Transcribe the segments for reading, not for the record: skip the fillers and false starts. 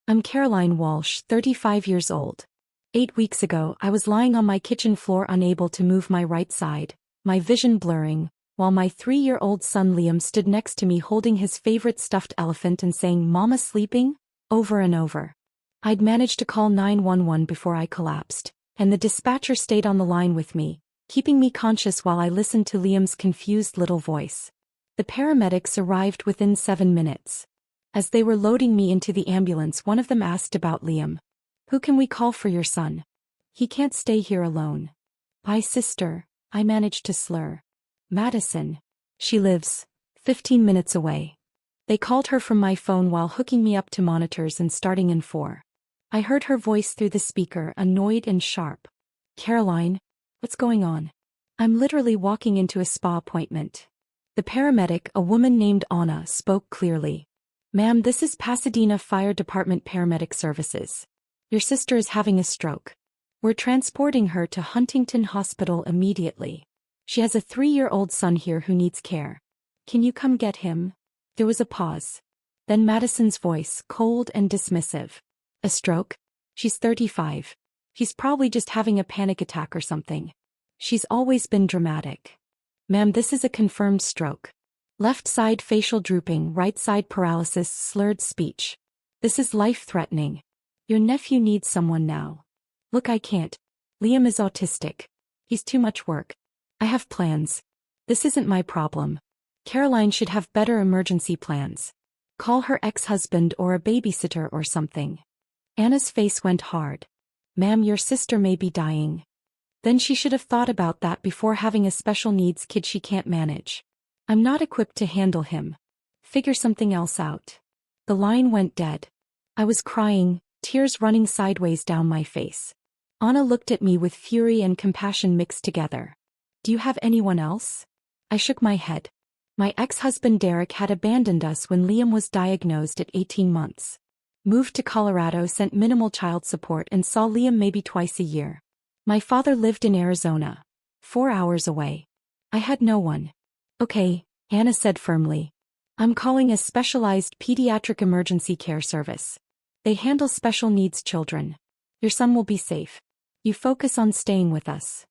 I'm Caroline Walsh, 35 years old. 8 weeks ago, I was lying on my kitchen floor unable to move my right side, my vision blurring, while my 3-year-old son Liam stood next to me holding his favorite stuffed elephant and saying, "Mama sleeping?" over and over. I'd managed to call 911 before I collapsed, and the dispatcher stayed on the line with me, keeping me conscious while I listened to Liam's confused little voice. The paramedics arrived within 7 minutes. As they were loading me into the ambulance, one of them asked about Liam. "Who can we call for your son? He can't stay here alone." "My sister," I managed to slur. "Madison. She lives 15 minutes away." They called her from my phone while hooking me up to monitors and starting in 4. I heard her voice through the speaker, annoyed and sharp. "Caroline, what's going on?" "I'm literally walking into a spa appointment." The paramedic, a woman named Anna, spoke clearly. "Ma'am, this is Pasadena Fire Department Paramedic Services. Your sister is having a stroke. We're transporting her to Huntington Hospital immediately. She has a 3-year-old son here who needs care. Can you come get him?" There was a pause. Then Madison's voice, cold and dismissive. "A stroke? She's 35. He's probably just having a panic attack or something. She's always been dramatic." "Ma'am, this is a confirmed stroke. Left side facial drooping, right side paralysis, slurred speech. This is life-threatening. Your nephew needs someone now." "Look, I can't. Liam is autistic. He's too much work. I have plans. This isn't my problem. Caroline should have better emergency plans. Call her ex-husband or a babysitter or something." Anna's face went hard. "Ma'am, your sister may be dying." Then she should have thought about that before having a special needs kid she can't manage. "I'm not equipped to handle him. Figure something else out." The line went dead. I was crying, tears running sideways down my face. Anna looked at me with fury and compassion mixed together. "Do you have anyone else?" I shook my head. My ex-husband Derek had abandoned us when Liam was diagnosed at 18 months. Moved to Colorado, sent minimal child support, and saw Liam maybe twice a year. My father lived in Arizona, 4 hours away. I had no one. "Okay," Anna said firmly. "I'm calling a specialized pediatric emergency care service. They handle special needs children. Your son will be safe. You focus on staying with us."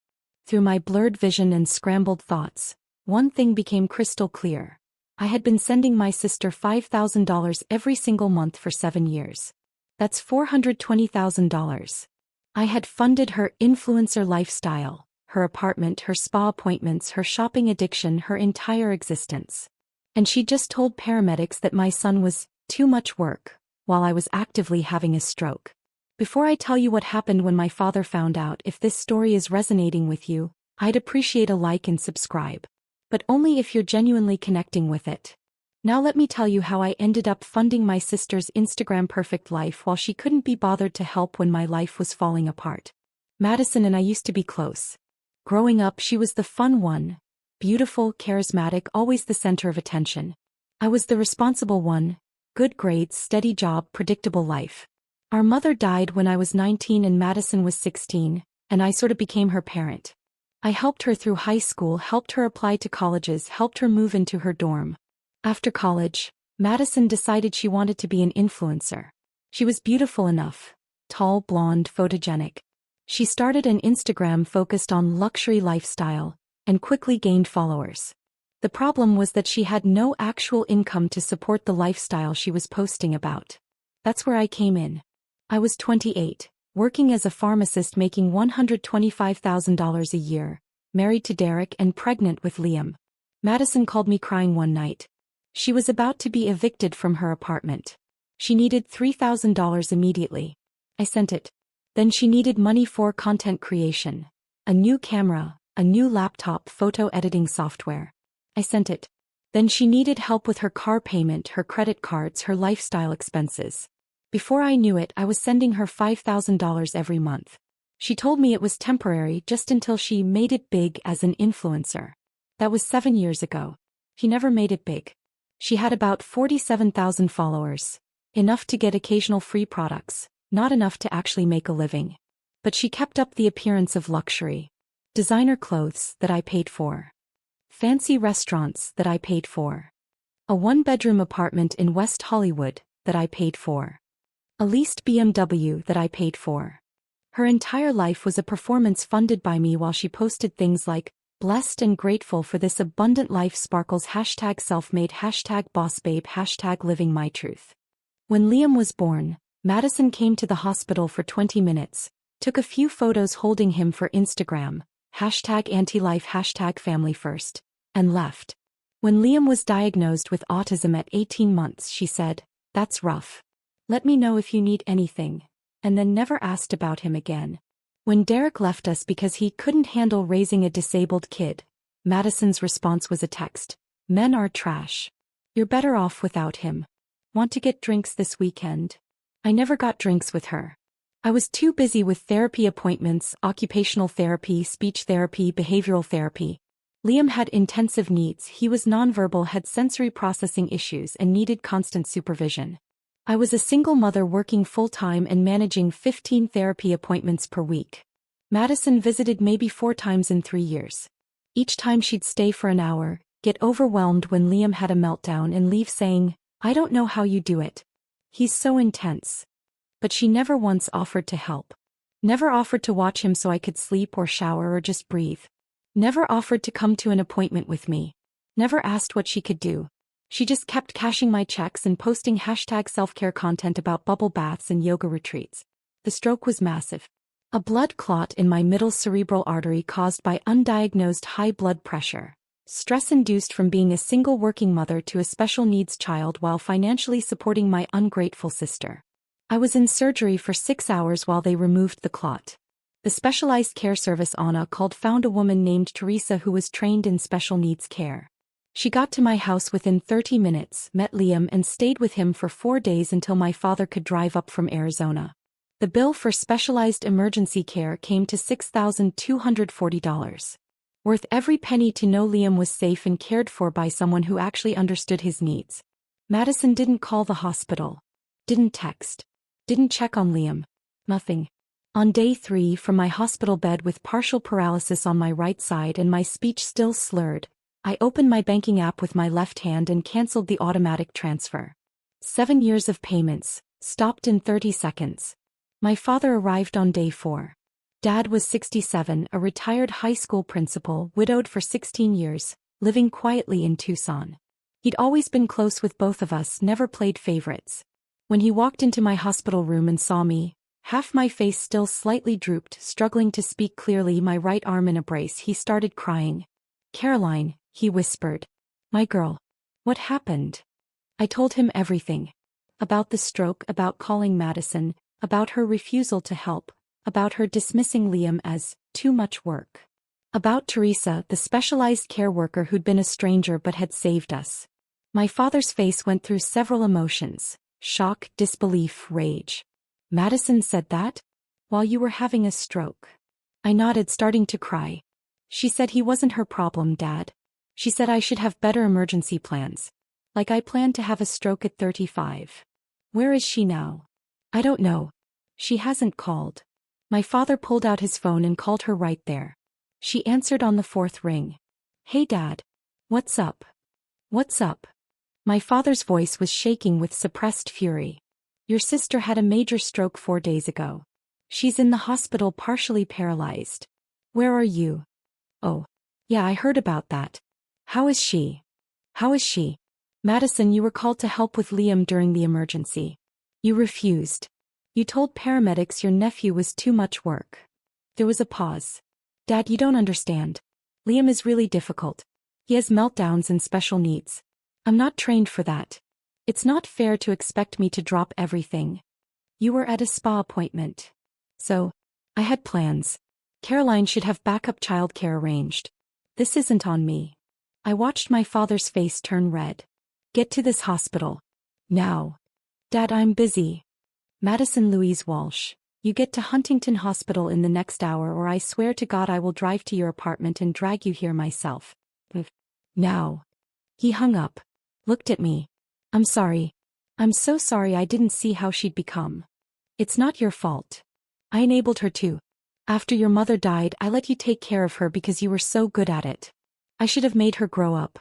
Through my blurred vision and scrambled thoughts, one thing became crystal clear. I had been sending my sister $5,000 every single month for 7 years. That's $420,000. I had funded her influencer lifestyle, her apartment, her spa appointments, her shopping addiction, her entire existence. And she just told paramedics that my son was too much work, while I was actively having a stroke. Before I tell you what happened when my father found out, if this story is resonating with you, I'd appreciate a like and subscribe. But only if you're genuinely connecting with it. Now let me tell you how I ended up funding my sister's Instagram perfect life while she couldn't be bothered to help when my life was falling apart. Madison and I used to be close. Growing up, she was the fun one. Beautiful, charismatic, always the center of attention. I was the responsible one. Good grades, steady job, predictable life. Our mother died when I was 19 and Madison was 16, and I sort of became her parent. I helped her through high school, helped her apply to colleges, helped her move into her dorm. After college, Madison decided she wanted to be an influencer. She was beautiful enough. Tall, blonde, photogenic. She started an Instagram focused on luxury lifestyle, and quickly gained followers. The problem was that she had no actual income to support the lifestyle she was posting about. That's where I came in. I was 28, working as a pharmacist making $125,000 a year, married to Derek and pregnant with Liam. Madison called me crying one night. She was about to be evicted from her apartment. She needed $3,000 immediately. I sent it. Then she needed money for content creation. A new camera, a new laptop, photo editing software. I sent it. Then she needed help with her car payment, her credit cards, her lifestyle expenses. Before I knew it, I was sending her $5,000 every month. She told me it was temporary, just until she made it big as an influencer. That was 7 years ago. She never made it big. She had about 47,000 followers. Enough to get occasional free products, not enough to actually make a living. But she kept up the appearance of luxury. Designer clothes that I paid for. Fancy restaurants that I paid for. A 1-bedroom apartment in West Hollywood that I paid for. A leased BMW that I paid for. Her entire life was a performance funded by me while she posted things like, blessed and grateful for this abundant life sparkles hashtag self-made hashtag boss babe hashtag living my truth. When Liam was born, Madison came to the hospital for 20 minutes, took a few photos holding him for Instagram, hashtag anti-life hashtag family first, and left. When Liam was diagnosed with autism at 18 months, she said, "That's rough. Let me know if you need anything," and then never asked about him again. When Derek left us because he couldn't handle raising a disabled kid, Madison's response was a text, "Men are trash. You're better off without him. Want to get drinks this weekend?" I never got drinks with her. I was too busy with therapy appointments, occupational therapy, speech therapy, behavioral therapy. Liam had intensive needs, he was nonverbal, had sensory processing issues, and needed constant supervision. I was a single mother working full-time and managing 15 therapy appointments per week. Madison visited maybe 4 times in 3 years. Each time she'd stay for an hour, get overwhelmed when Liam had a meltdown and leave saying, "I don't know how you do it. He's so intense." But she never once offered to help. Never offered to watch him so I could sleep or shower or just breathe. Never offered to come to an appointment with me. Never asked what she could do. She just kept cashing my checks and posting hashtag self-care content about bubble baths and yoga retreats. The stroke was massive. A blood clot in my middle cerebral artery caused by undiagnosed high blood pressure. Stress induced from being a single working mother to a special needs child while financially supporting my ungrateful sister. I was in surgery for 6 hours while they removed the clot. The specialized care service Anna called found a woman named Teresa who was trained in special needs care. She got to my house within 30 minutes, met Liam and stayed with him for 4 days until my father could drive up from Arizona. The bill for specialized emergency care came to $6,240. Worth every penny to know Liam was safe and cared for by someone who actually understood his needs. Madison didn't call the hospital. Didn't text. Didn't check on Liam. Nothing. On day 3, from my hospital bed with partial paralysis on my right side and my speech still slurred, I opened my banking app with my left hand and canceled the automatic transfer. 7 years of payments, stopped in 30 seconds. My father arrived on day 4. Dad was 67, a retired high school principal, widowed for 16 years, living quietly in Tucson. He'd always been close with both of us, never played favorites. When he walked into my hospital room and saw me, half my face still slightly drooped, struggling to speak clearly, my right arm in a brace, he started crying. "Caroline," he whispered. "My girl. What happened?" I told him everything. About the stroke, about calling Madison, about her refusal to help, about her dismissing Liam as too much work. About Teresa, the specialized care worker who'd been a stranger but had saved us. My father's face went through several emotions: shock, disbelief, rage. "Madison said that? While you were having a stroke?" I nodded, starting to cry. "She said he wasn't her problem, Dad. She said I should have better emergency plans. Like I planned to have a stroke at 35. Where is she now?" "I don't know. She hasn't called." My father pulled out his phone and called her right there. She answered on the 4th ring. "Hey Dad. What's up? What's up?" My father's voice was shaking with suppressed fury. "Your sister had a major stroke 4 days ago. She's in the hospital partially paralyzed. Where are you?" "Oh. Yeah, I heard about that. How is she? How is she?" "Madison, you were called to help with Liam during the emergency. You refused. You told paramedics your nephew was too much work." There was a pause. "Dad, you don't understand. Liam is really difficult. He has meltdowns and special needs. I'm not trained for that. It's not fair to expect me to drop everything. You were at a spa appointment. So, I had plans. Caroline should have backup childcare arranged. This isn't on me." I watched my father's face turn red. "Get to this hospital. Now." "Dad, I'm busy." "Madison Louise Walsh, you get to Huntington Hospital in the next hour or I swear to God I will drive to your apartment and drag you here myself. Now." He hung up. Looked at me. "I'm sorry. I'm so sorry, I didn't see how she'd become. It's not your fault. I enabled her to. After your mother died, I let you take care of her because you were so good at it. I should have made her grow up.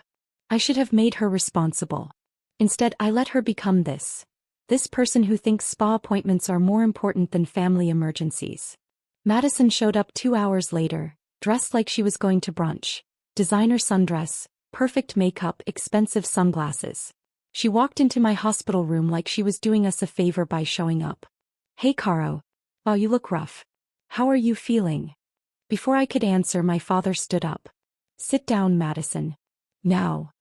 I should have made her responsible. Instead, I let her become this. This person who thinks spa appointments are more important than family emergencies. Madison showed up 2 hours later, dressed like she was going to brunch. Designer sundress, perfect makeup, expensive sunglasses. She walked into my hospital room like she was doing us a favor by showing up. "Hey Caro. Wow, you look rough. How are you feeling?" Before I could answer, my father stood up. "Sit down, Madison. Now."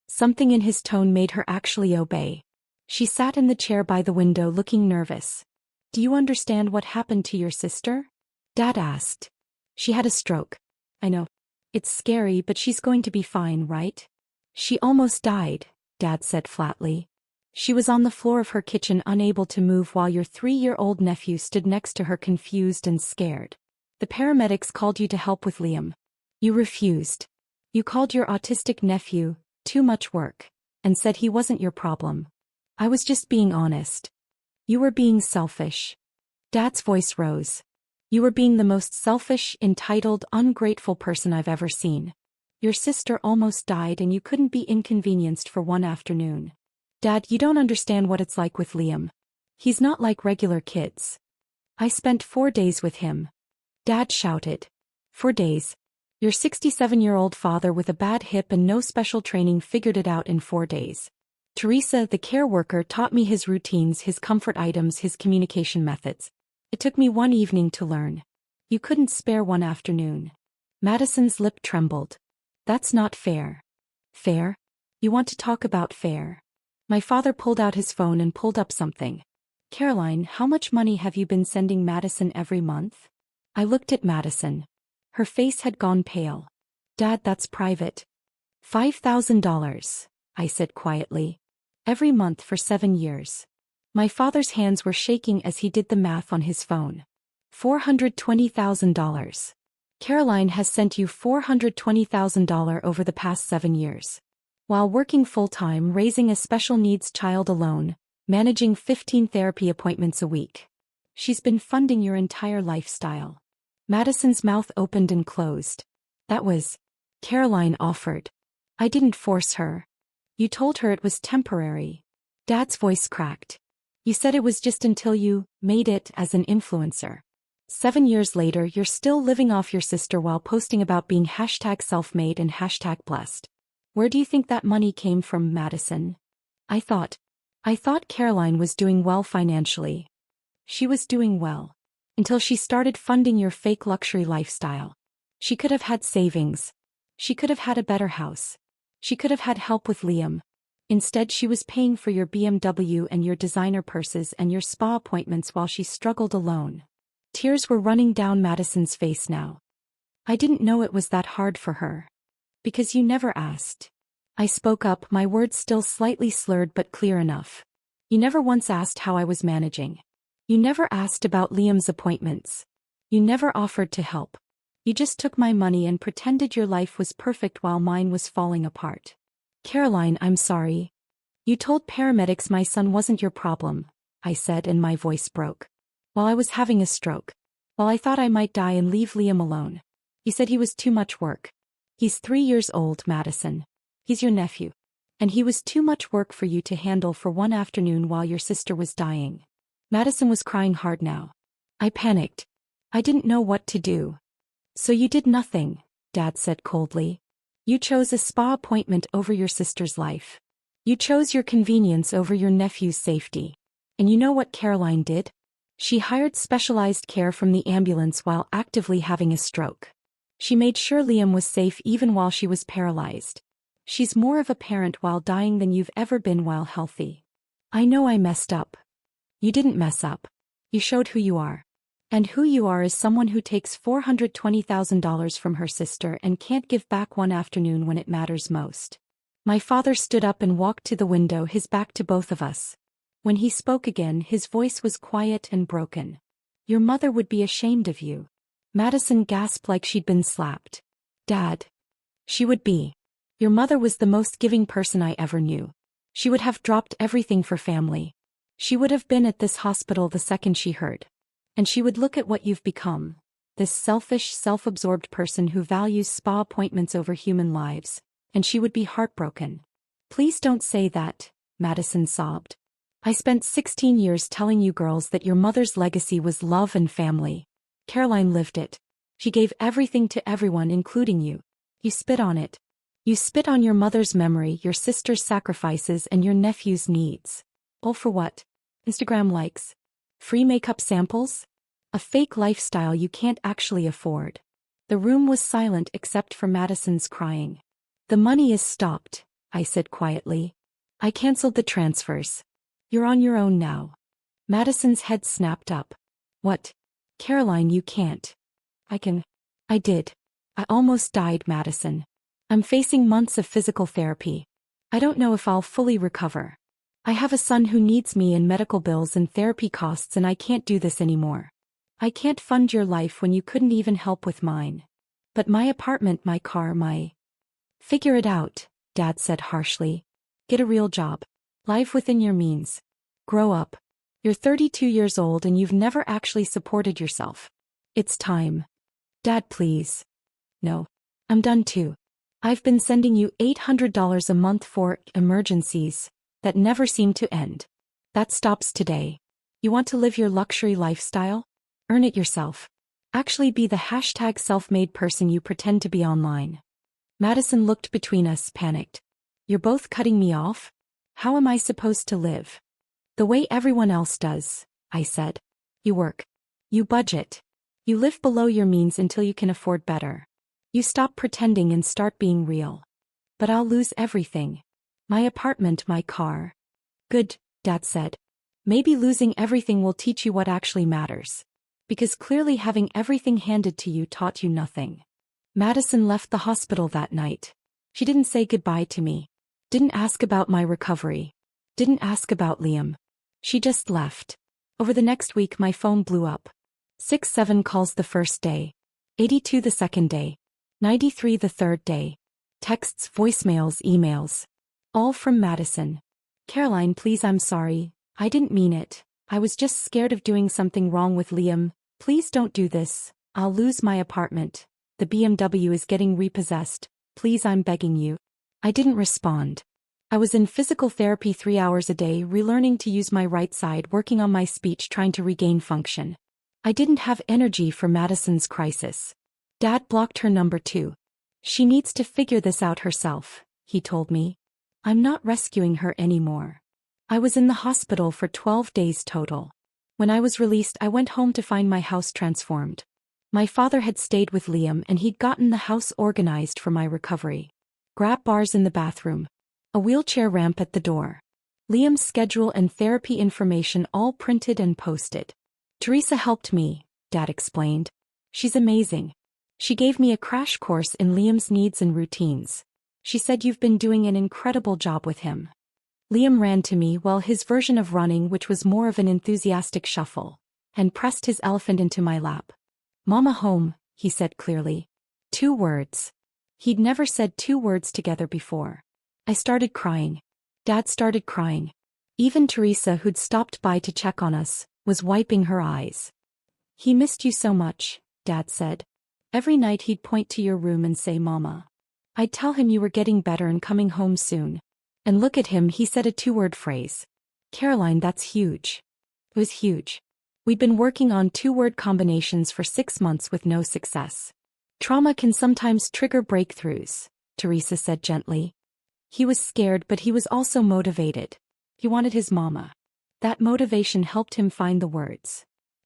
Something in his tone made her actually obey. She sat in the chair by the window looking nervous. "Do you understand what happened to your sister?" Dad asked. "She had a stroke." "I know. It's scary, but she's going to be fine, right?" "She almost died," Dad said flatly. "She was on the floor of her kitchen unable to move while your 3-year-old nephew stood next to her confused and scared. The paramedics called you to help with Liam. You refused. You called your autistic nephew, too much work, and said he wasn't your problem. I was just being honest. You were being selfish." Dad's voice rose. "You were being the most selfish, entitled, ungrateful person I've ever seen. Your sister almost died and you couldn't be inconvenienced for one afternoon. Dad, you don't understand what it's like with Liam. He's not like regular kids. I spent 4 days with him." Dad shouted. "4 days? Your 67-year-old father with a bad hip and no special training figured it out in 4 days. Teresa, the care worker, taught me his routines, his comfort items, his communication methods. It took me 1 evening to learn. You couldn't spare 1 afternoon." Madison's lip trembled. "That's not fair." "Fair? You want to talk about fair?" My father pulled out his phone and pulled up something. "Caroline, how much money have you been sending Madison every month?" I looked at Madison. Her face had gone pale. "Dad, that's private." $5,000, I said quietly. "Every month for 7 years." My father's hands were shaking as he did the math on his phone. $420,000. Caroline has sent you $420,000 over the past 7 years. While working full-time, raising a special needs child alone, managing 15 therapy appointments a week. She's been funding your entire lifestyle. Madison's mouth opened and closed. "That was..." Caroline offered. "I didn't force her. You told her it was temporary." Dad's voice cracked. "You said it was just until you made it as an influencer. 7 years later, you're still living off your sister while posting about being #self-made and #blessed. Where do you think that money came from, Madison?" I thought Caroline was doing well financially. She was doing well. Until she started funding your fake luxury lifestyle. She could have had savings. She could have had a better house. She could have had help with Liam. Instead, she was paying for your BMW and your designer purses and your spa appointments while she struggled alone. Tears were running down Madison's face now. "I didn't know it was that hard for her. Because you never asked." I spoke up, my words still slightly slurred but clear enough. "You never once asked how I was managing. You never asked about Liam's appointments. You never offered to help. You just took my money and pretended your life was perfect while mine was falling apart. Caroline, I'm sorry. You told paramedics my son wasn't your problem," I said, and my voice broke. "While I was having a stroke. While I thought I might die and leave Liam alone. You said he was too much work. He's 3 years old, Madison. He's your nephew. And he was too much work for you to handle for 1 afternoon while your sister was dying." Madison was crying hard now. I panicked. I didn't know what to do. "So you did nothing," Dad said coldly. "You chose a spa appointment over your sister's life. You chose your convenience over your nephew's safety. And you know what Caroline did? She hired specialized care from the ambulance while actively having a stroke. She made sure Liam was safe even while she was paralyzed. She's more of a parent while dying than you've ever been while healthy. I know I messed up. You didn't mess up. You showed who you are. And who you are is someone who takes $420,000 from her sister and can't give back 1 afternoon when it matters most." My father stood up and walked to the window, his back to both of us. When he spoke again, his voice was quiet and broken. "Your mother would be ashamed of you." Madison gasped like she'd been slapped. "Dad. She would be. Your mother was the most giving person I ever knew. She would have dropped everything for family. She would have been at this hospital the second she heard. And she would look at what you've become. This selfish, self-absorbed person who values spa appointments over human lives. And she would be heartbroken." "Please don't say that," Madison sobbed. I spent 16 years telling you girls that your mother's legacy was love and family. Caroline lived it. She gave everything to everyone, including you. You spit on it. You spit on your mother's memory, your sister's sacrifices, and your nephew's needs. All for what? Instagram likes? Free makeup samples? A fake lifestyle you can't actually afford. The room was silent except for Madison's crying. The money is stopped, I said quietly. I canceled the transfers. You're on your own now. Madison's head snapped up. What? Caroline, you can't. I can. I did. I almost died, Madison. I'm facing months of physical therapy. I don't know if I'll fully recover. I have a son who needs me and medical bills and therapy costs, and I can't do this anymore. I can't fund your life when you couldn't even help with mine. But my apartment, my car, my... Figure it out, Dad said harshly. Get a real job. Live within your means. Grow up. You're 32 years old and you've never actually supported yourself. It's time. Dad, please. No. I'm done too. I've been sending you $800 a month for emergencies that never seem to end. That stops today. You want to live your luxury lifestyle? Earn it yourself. Actually be the hashtag self-made person you pretend to be online. Madison looked between us, panicked. You're both cutting me off? How am I supposed to live? The way everyone else does, I said. You work. You budget. You live below your means until you can afford better. You stop pretending and start being real. But I'll lose everything. My apartment, my car. Good, Dad said. Maybe losing everything will teach you what actually matters. Because clearly having everything handed to you taught you nothing. Madison left the hospital that night. She didn't say goodbye to me. Didn't ask about my recovery. Didn't ask about Liam. She just left. Over the next week my phone blew up. 67 calls the first day. 82 the second day. 93 the third day. Texts, voicemails, emails. All from Madison. Caroline, please, I'm sorry. I didn't mean it. I was just scared of doing something wrong with Liam. Please don't do this. I'll lose my apartment. The BMW is getting repossessed. Please, I'm begging you. I didn't respond. I was in physical therapy 3 hours a day, relearning to use my right side, working on my speech, trying to regain function. I didn't have energy for Madison's crisis. Dad blocked her number too. She needs to figure this out herself, he told me. I'm not rescuing her anymore. I was in the hospital for 12 days total. When I was released, I went home to find my house transformed. My father had stayed with Liam and he'd gotten the house organized for my recovery. Grab bars in the bathroom. A wheelchair ramp at the door. Liam's schedule and therapy information all printed and posted. Teresa helped me, Dad explained. She's amazing. She gave me a crash course in Liam's needs and routines. She said you've been doing an incredible job with him. Liam ran to me, well, his version of running, which was more of an enthusiastic shuffle, and pressed his elephant into my lap. Mama home, he said clearly. 2 words. He'd never said 2 words together before. I started crying. Dad started crying. Even Teresa, who'd stopped by to check on us, was wiping her eyes. He missed you so much, Dad said. Every night he'd point to your room and say, Mama. I'd tell him you were getting better and coming home soon. And look at him, he said a 2-word phrase. Caroline, that's huge. It was huge. We'd been working on 2-word combinations for 6 months with no success. Trauma can sometimes trigger breakthroughs, Teresa said gently. He was scared, but he was also motivated. He wanted his mama. That motivation helped him find the words.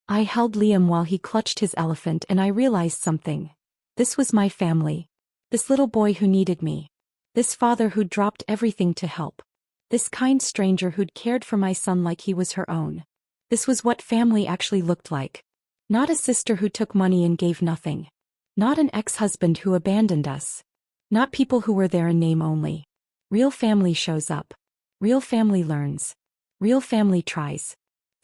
I held Liam while he clutched his elephant and I realized something. This was my family. This little boy who needed me. This father who'd dropped everything to help. This kind stranger who'd cared for my son like he was her own. This was what family actually looked like. Not a sister who took money and gave nothing. Not an ex-husband who abandoned us. Not people who were there in name only. Real family shows up. Real family learns. Real family tries.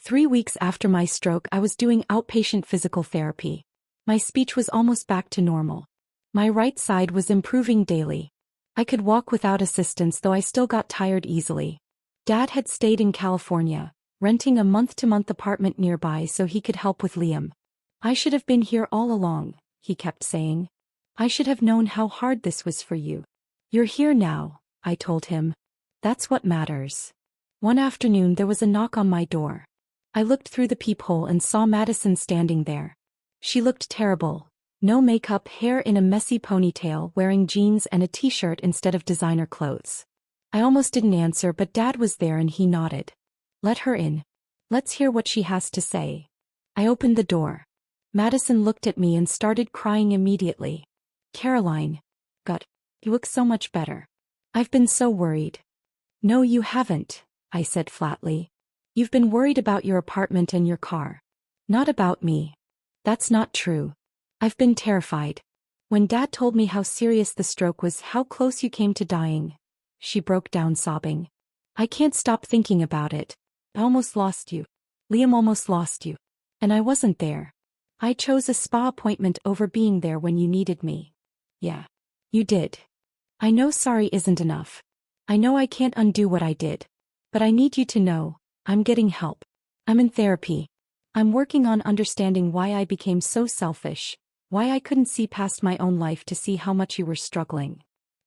3 weeks after my stroke, I was doing outpatient physical therapy. My speech was almost back to normal. My right side was improving daily. I could walk without assistance, though I still got tired easily. Dad had stayed in California, renting a month-to-month apartment nearby so he could help with Liam. I should have been here all along, he kept saying. I should have known how hard this was for you. You're here now, I told him. That's what matters. One afternoon there was a knock on my door. I looked through the peephole and saw Madison standing there. She looked terrible. No makeup, hair in a messy ponytail, wearing jeans and a t-shirt instead of designer clothes. I almost didn't answer, but Dad was there and he nodded. Let her in. Let's hear what she has to say. I opened the door. Madison looked at me and started crying immediately. Caroline. God, you look so much better. I've been so worried. No, you haven't, I said flatly. You've been worried about your apartment and your car. Not about me. That's not true. I've been terrified. When Dad told me how serious the stroke was, how close you came to dying. She broke down sobbing. I can't stop thinking about it. I almost lost you. Liam almost lost you. And I wasn't there. I chose a spa appointment over being there when you needed me. Yeah. You did. I know sorry isn't enough. I know I can't undo what I did. But I need you to know, I'm getting help. I'm in therapy. I'm working on understanding why I became so selfish, why I couldn't see past my own life to see how much you were struggling.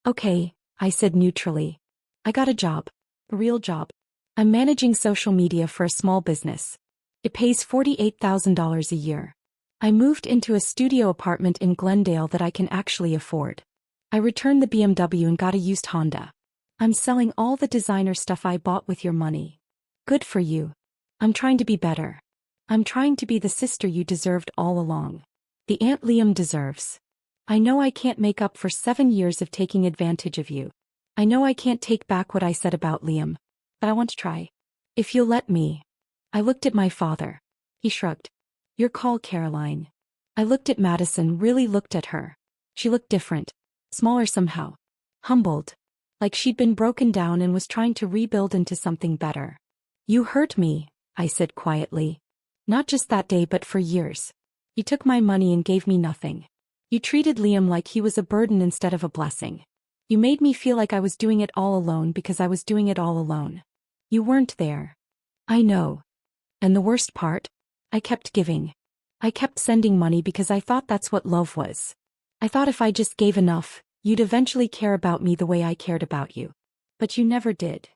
Okay, I said neutrally. I got a job. A real job. I'm managing social media for a small business. It pays $48,000 a year. I moved into a studio apartment in Glendale that I can actually afford. I returned the BMW and got a used Honda. I'm selling all the designer stuff I bought with your money. Good for you. I'm trying to be better. I'm trying to be the sister you deserved all along. The aunt Liam deserves. I know I can't make up for 7 years of taking advantage of you. I know I can't take back what I said about Liam. But I want to try. If you'll let me. I looked at my father. He shrugged. Your call, Caroline. I looked at Madison, really looked at her. She looked different. Smaller somehow. Humbled. Like she'd been broken down and was trying to rebuild into something better. You hurt me, I said quietly. Not just that day but for years. You took my money and gave me nothing. You treated Liam like he was a burden instead of a blessing. You made me feel like I was doing it all alone because I was doing it all alone. You weren't there. I know. And the worst part? I kept giving. I kept sending money because I thought that's what love was. I thought if I just gave enough, you'd eventually care about me the way I cared about you. But you never did.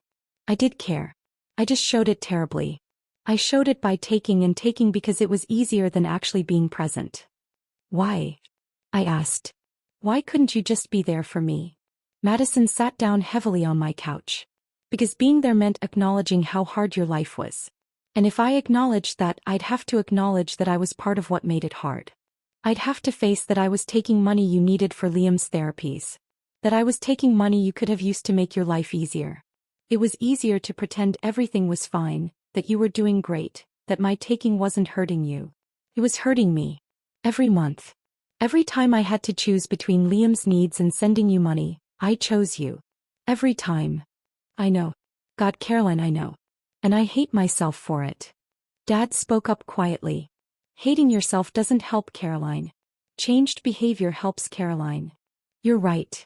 I did care. I just showed it terribly. I showed it by taking and taking because it was easier than actually being present. Why? I asked. Why couldn't you just be there for me? Madison sat down heavily on my couch. Because being there meant acknowledging how hard your life was. And if I acknowledged that, I'd have to acknowledge that I was part of what made it hard. I'd have to face that I was taking money you needed for Liam's therapies. That I was taking money you could have used to make your life easier. It was easier to pretend everything was fine, that you were doing great, that my taking wasn't hurting you. It was hurting me. Every month. Every time I had to choose between Liam's needs and sending you money, I chose you. Every time. I know. God, Caroline, I know. And I hate myself for it. Dad spoke up quietly. Hating yourself doesn't help, Caroline. Changed behavior helps, Caroline. You're right.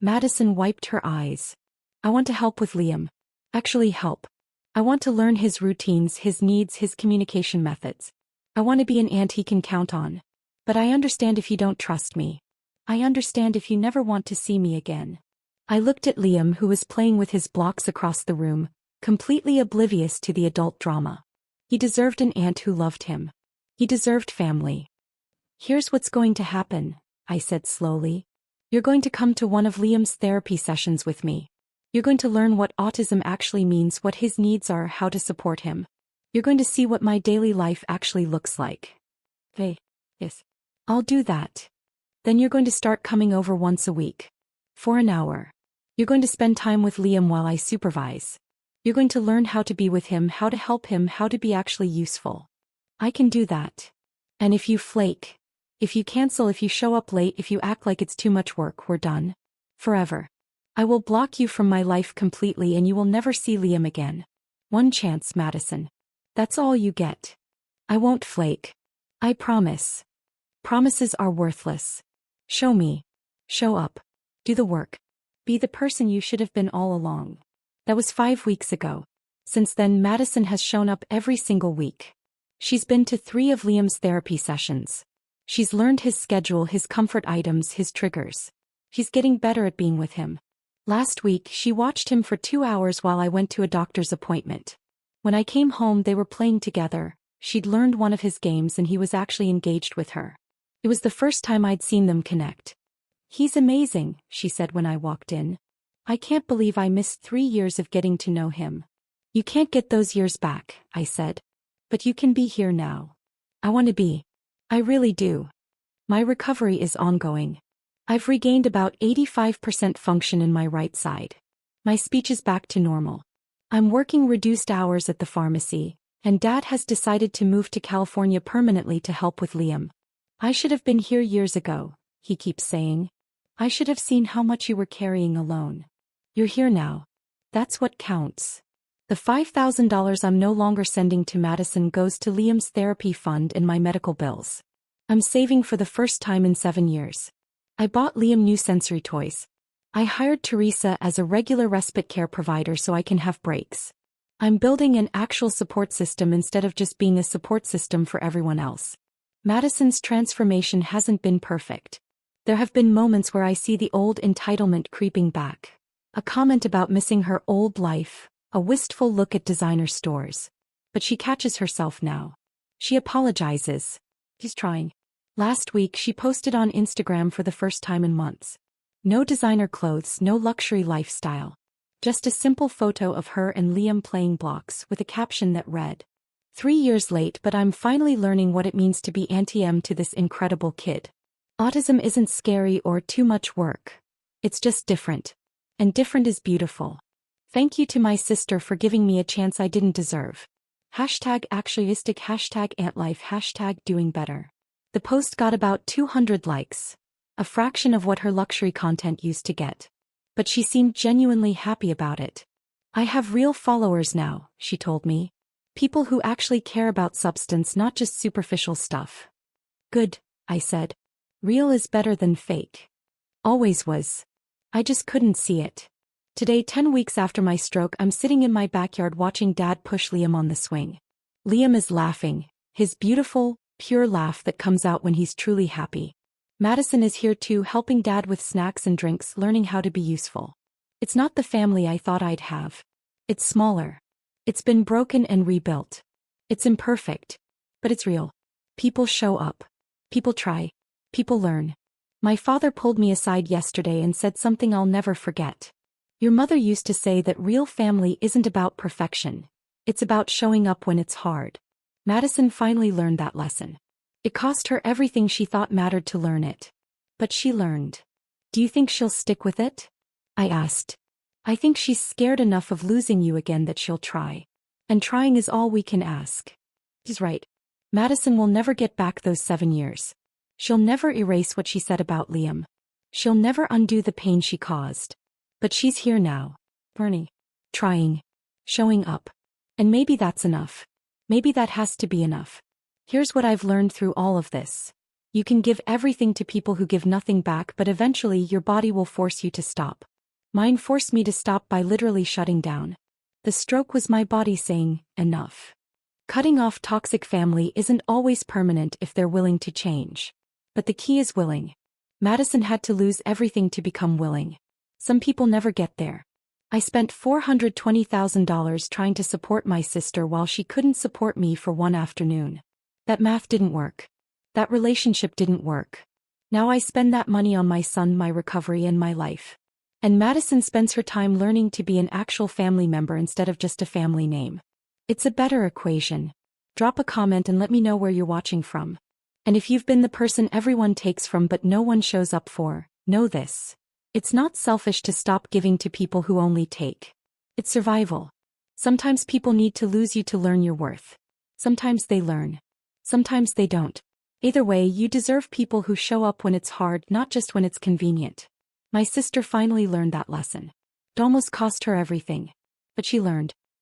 Madison wiped her eyes. I want to help with Liam. Actually help. I want to learn his routines, his needs, his communication methods. I want to be an aunt he can count on. But I understand if you don't trust me. I understand if you never want to see me again. I looked at Liam, who was playing with his blocks across the room, completely oblivious to the adult drama. He deserved an aunt who loved him. He deserved family. Here's what's going to happen, I said slowly. You're going to come to one of Liam's therapy sessions with me. You're going to learn what autism actually means, what his needs are, how to support him. You're going to see what my daily life actually looks like. Hey, yes. I'll do that. Then you're going to start coming over once a week. For an hour. You're going to spend time with Liam while I supervise. You're going to learn how to be with him, how to help him, how to be actually useful. I can do that. And if you flake, if you cancel, if you show up late, if you act like it's too much work, we're done. Forever. I will block you from my life completely and you will never see Liam again. One chance, Madison. That's all you get. I won't flake. I promise. Promises are worthless. Show me. Show up. Do the work. Be the person you should have been all along. That was 5 weeks ago. Since then, Madison has shown up every single week. She's been to 3 of Liam's therapy sessions. She's learned his schedule, his comfort items, his triggers. She's getting better at being with him. Last week, she watched him for 2 hours while I went to a doctor's appointment. When I came home, they were playing together. She'd learned one of his games and he was actually engaged with her. It was the first time I'd seen them connect. "He's amazing," she said when I walked in. "I can't believe I missed 3 years of getting to know him." "You can't get those years back," I said. "But you can be here now." "I want to be. I really do." My recovery is ongoing. I've regained about 85% function in my right side. My speech is back to normal. I'm working reduced hours at the pharmacy, and Dad has decided to move to California permanently to help with Liam. "I should have been here years ago," he keeps saying. "I should have seen how much you were carrying alone. You're here now. That's what counts." The $5,000 I'm no longer sending to Madison goes to Liam's therapy fund and my medical bills. I'm saving for the first time in 7 years. I bought Liam new sensory toys. I hired Teresa as a regular respite care provider so I can have breaks. I'm building an actual support system instead of just being a support system for everyone else. Madison's transformation hasn't been perfect. There have been moments where I see the old entitlement creeping back. A comment about missing her old life, a wistful look at designer stores. But she catches herself now. She apologizes. She's trying. Last week she posted on Instagram for the first time in months. No designer clothes, no luxury lifestyle. Just a simple photo of her and Liam playing blocks with a caption that read, "3 years late, but I'm finally learning what it means to be Auntie M to this incredible kid. Autism isn't scary or too much work. It's just different. And different is beautiful. Thank you to my sister for giving me a chance I didn't deserve. #Autistic, #AntLife, #doing better." The post got about 200 likes. A fraction of what her luxury content used to get. But she seemed genuinely happy about it. "I have real followers now," she told me. "People who actually care about substance, not just superficial stuff." "Good," I said. "Real is better than fake." Always was. I just couldn't see it. Today, 10 weeks after my stroke, I'm sitting in my backyard watching Dad push Liam on the swing. Liam is laughing, his beautiful, pure laugh that comes out when he's truly happy. Madison is here too, helping Dad with snacks and drinks, learning how to be useful. It's not the family I thought I'd have. It's smaller. It's been broken and rebuilt. It's imperfect. But it's real. People show up. People try. People learn. My father pulled me aside yesterday and said something I'll never forget. "Your mother used to say that real family isn't about perfection. It's about showing up when it's hard." Madison finally learned that lesson. It cost her everything she thought mattered to learn it. But she learned. "Do you think she'll stick with it?" I asked. "I think she's scared enough of losing you again that she'll try. And trying is all we can ask." She's right. Madison will never get back those 7 years. She'll never erase what she said about Liam. She'll never undo the pain she caused. But she's here now. Learning. Trying. Showing up. And maybe that's enough. Maybe that has to be enough. Here's what I've learned through all of this. You can give everything to people who give nothing back, but eventually your body will force you to stop. Mine forced me to stop by literally shutting down. The stroke was my body saying, enough. Cutting off toxic family isn't always permanent if they're willing to change. But the key is willing. Madison had to lose everything to become willing. Some people never get there. I spent $420,000 trying to support my sister while she couldn't support me for one afternoon. That math didn't work. That relationship didn't work. Now I spend that money on my son, my recovery, and my life. And Madison spends her time learning to be an actual family member instead of just a family name. It's a better equation. Drop a comment and let me know where you're watching from. And if you've been the person everyone takes from but no one shows up for, know this. It's not selfish to stop giving to people who only take. It's survival. Sometimes people need to lose you to learn your worth. Sometimes they learn. Sometimes they don't. Either way, you deserve people who show up when it's hard, not just when it's convenient. My sister finally learned that lesson. It almost cost her everything. But she learned.